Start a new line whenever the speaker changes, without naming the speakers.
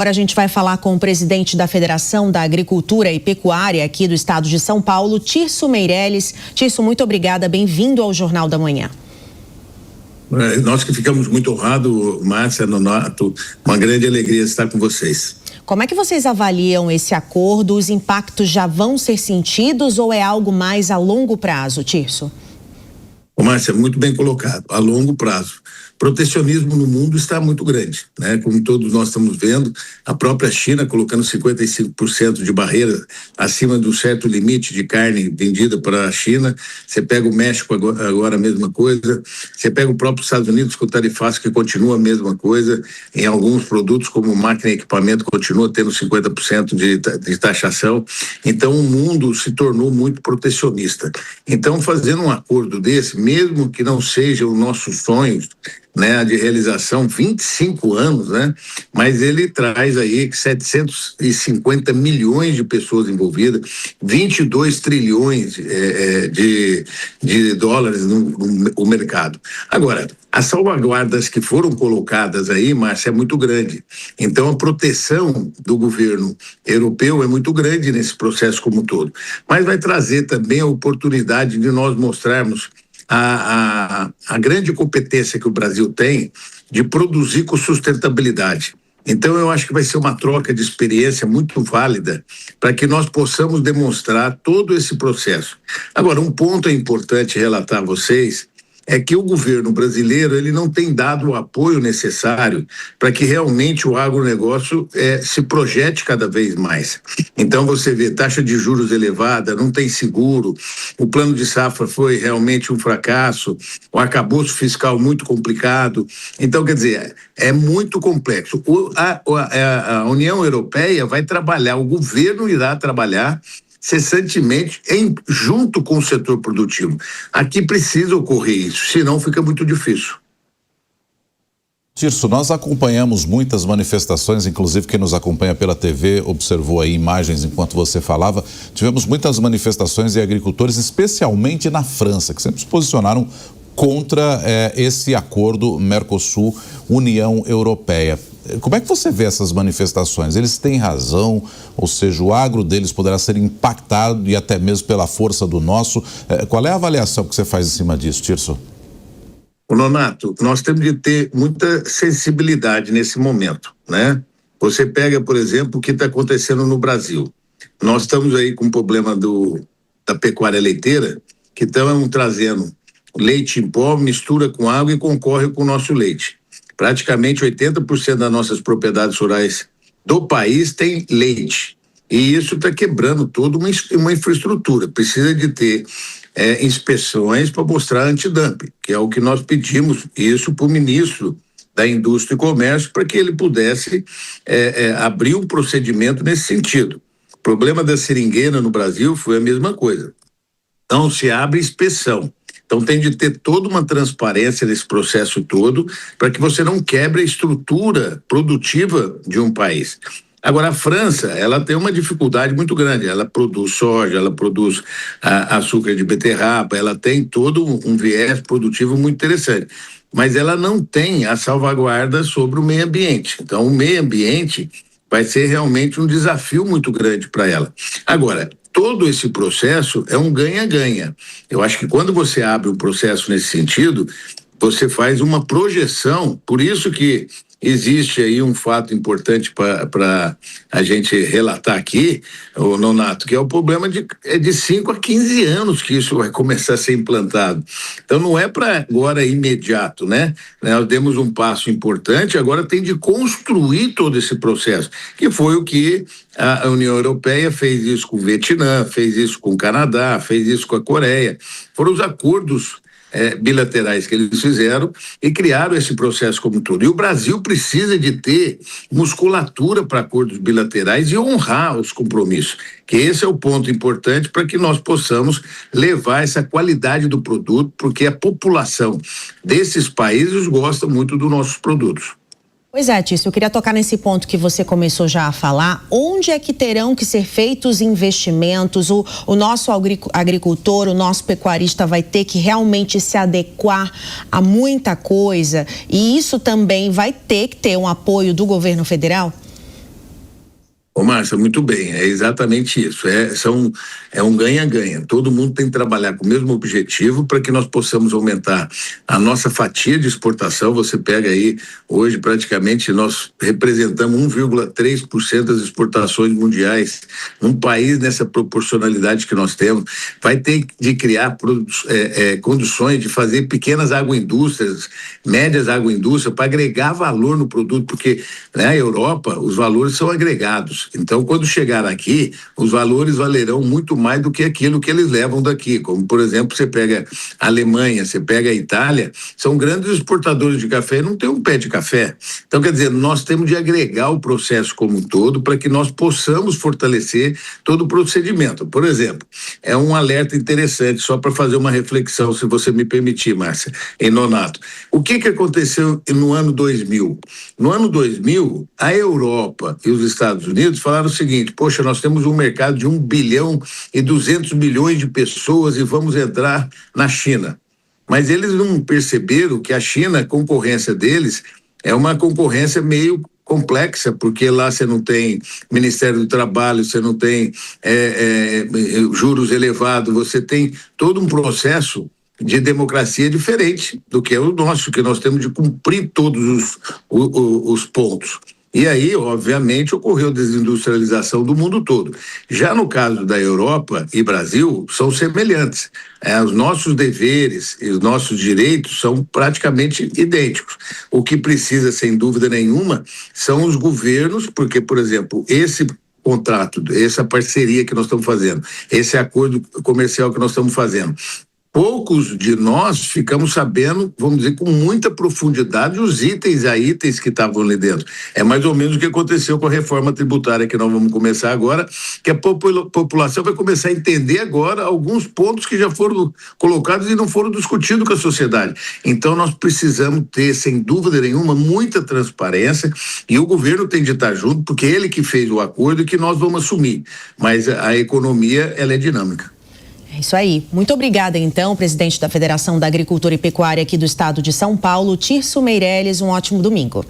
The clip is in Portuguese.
Agora a gente vai falar com o presidente da Federação da Agricultura e Pecuária aqui do estado de São Paulo, Tirso Meireles. Tirso, muito obrigada, bem-vindo ao Jornal da Manhã.
Nós que ficamos muito honrados, Márcia, Nonato, uma grande alegria estar com vocês.
Como é que vocês avaliam esse acordo? Os impactos já vão ser sentidos ou é algo mais a longo prazo, Tirso?
Márcia, muito bem colocado, a longo prazo. Protecionismo no mundo está muito grande, né? Como todos nós estamos vendo, a própria China colocando 55% de barreira acima do certo limite de carne vendida para a China. Você pega o México agora a mesma coisa. Você pega o próprio Estados Unidos com o tarifaço que continua a mesma coisa. Em alguns produtos, como máquina e equipamento, continua tendo 50% de taxação. Então o mundo se tornou muito protecionista. Então, fazendo um acordo desse, mesmo que não seja o nosso sonho, né, de realização, 25 anos, né, mas ele traz aí 750 milhões de pessoas envolvidas, 22 trilhões de dólares no mercado. Agora, as salvaguardas que foram colocadas aí, Márcia, é muito grande. Então, a proteção do governo europeu é muito grande nesse processo como um todo. Mas vai trazer também a oportunidade de nós mostrarmos a grande competência que o Brasil tem de produzir com sustentabilidade. Então, eu acho que vai ser uma troca de experiência muito válida para que nós possamos demonstrar todo esse processo. Agora, um ponto é importante relatar a vocês é que o governo brasileiro ele não tem dado o apoio necessário para que realmente o agronegócio se projete cada vez mais. Então você vê taxa de juros elevada, não tem seguro, o plano de safra foi realmente um fracasso, o arcabouço fiscal muito complicado. Então, quer dizer, é muito complexo. A União Europeia vai trabalhar, o governo irá trabalhar cessantemente junto com o setor produtivo. Aqui precisa ocorrer isso, senão fica muito difícil.
Tirso, nós acompanhamos muitas manifestações, inclusive quem nos acompanha pela TV observou aí imagens enquanto você falava. Tivemos muitas manifestações de agricultores, especialmente na França, que sempre se posicionaram contra esse acordo Mercosul-União Europeia. Como é que você vê essas manifestações? Eles têm razão, ou seja, o agro deles poderá ser impactado e até mesmo pela força do nosso. Qual é a avaliação que você faz em cima disso, Tirso?
Nonato, nós temos de ter muita sensibilidade nesse momento, né? Você pega, por exemplo, o que está acontecendo no Brasil. Nós estamos aí com o problema da pecuária leiteira, que estão trazendo leite em pó, mistura com água e concorre com o nosso leite. Praticamente 80% das nossas propriedades rurais do país tem leite. E isso está quebrando toda uma infraestrutura. Precisa de ter inspeções para mostrar antidumping, que é o que nós pedimos isso para o ministro da Indústria e Comércio, para que ele pudesse abrir um procedimento nesse sentido. O problema da seringueira no Brasil foi a mesma coisa. Não se abre inspeção. Então tem de ter toda uma transparência nesse processo todo para que você não quebre a estrutura produtiva de um país. Agora, a França, ela tem uma dificuldade muito grande. Ela produz soja, ela produz açúcar de beterraba, ela tem todo um viés produtivo muito interessante. Mas ela não tem a salvaguarda sobre o meio ambiente. Então, o meio ambiente vai ser realmente um desafio muito grande para ela. Agora, todo esse processo é um ganha-ganha. Eu acho que quando você abre um processo nesse sentido, você faz uma projeção, por isso que existe aí um fato importante para a gente relatar aqui, o Nonato, que é o problema de 5 a 15 anos que isso vai começar a ser implantado. Então não é para agora imediato, né? Nós demos um passo importante, agora tem de construir todo esse processo, que foi o que a União Europeia fez isso com o Vietnã, fez isso com o Canadá, fez isso com a Coreia. Foram os acordos bilaterais que eles fizeram e criaram esse processo como todo. E o Brasil precisa de ter musculatura para acordos bilaterais e honrar os compromissos, que esse é o ponto importante para que nós possamos levar essa qualidade do produto, porque a população desses países gosta muito dos nossos produtos.
Pois é, Tirso, eu queria tocar nesse ponto que você começou já a falar. Onde é que terão que ser feitos investimentos? O nosso agricultor, o nosso pecuarista vai ter que realmente se adequar a muita coisa, e isso também vai ter que ter um apoio do governo federal?
Ô, Márcia, muito bem, é exatamente isso. É um ganha-ganha. Todo mundo tem que trabalhar com o mesmo objetivo para que nós possamos aumentar a nossa fatia de exportação. Você pega aí, hoje praticamente nós representamos 1,3% das exportações mundiais. Um país nessa proporcionalidade que nós temos vai ter de criar condições de fazer pequenas agroindústrias, médias agroindústrias, para agregar valor no produto, porque na Europa os valores são agregados. Então, quando chegar aqui, os valores valerão muito mais do que aquilo que eles levam daqui. Como, por exemplo, você pega a Alemanha, você pega a Itália, são grandes exportadores de café e não tem um pé de café. Então, quer dizer, nós temos de agregar o processo como um todo para que nós possamos fortalecer todo o procedimento. Por exemplo, é um alerta interessante, só para fazer uma reflexão, se você me permitir, Márcia, em Nonato. O que aconteceu no ano 2000? No ano 2000, a Europa e os Estados Unidos falaram o seguinte: poxa, nós temos um mercado de 1,2 bilhão de pessoas e vamos entrar na China. Mas eles não perceberam que a China, a concorrência deles, é uma concorrência meio complexa, porque lá você não tem Ministério do Trabalho, você não tem juros elevados, você tem todo um processo de democracia diferente do que é o nosso, que nós temos de cumprir todos os pontos. E aí, obviamente, ocorreu a desindustrialização do mundo todo. Já no caso da Europa e Brasil, são semelhantes. Os nossos deveres e os nossos direitos são praticamente idênticos. O que precisa, sem dúvida nenhuma, são os governos, porque, por exemplo, esse contrato, essa parceria que nós estamos fazendo, esse acordo comercial que nós estamos fazendo, poucos de nós ficamos sabendo, vamos dizer, com muita profundidade, os itens que estavam ali dentro. É mais ou menos o que aconteceu com a reforma tributária que nós vamos começar agora, que a população vai começar a entender agora alguns pontos que já foram colocados e não foram discutidos com a sociedade. Então nós precisamos ter, sem dúvida nenhuma, muita transparência, e o governo tem de estar junto, porque ele que fez o acordo e que nós vamos assumir. Mas a economia, ela é dinâmica.
É isso aí. Muito obrigada, então, presidente da Federação da Agricultura e Pecuária aqui do estado de São Paulo, Tirso Meirelles. Um ótimo domingo.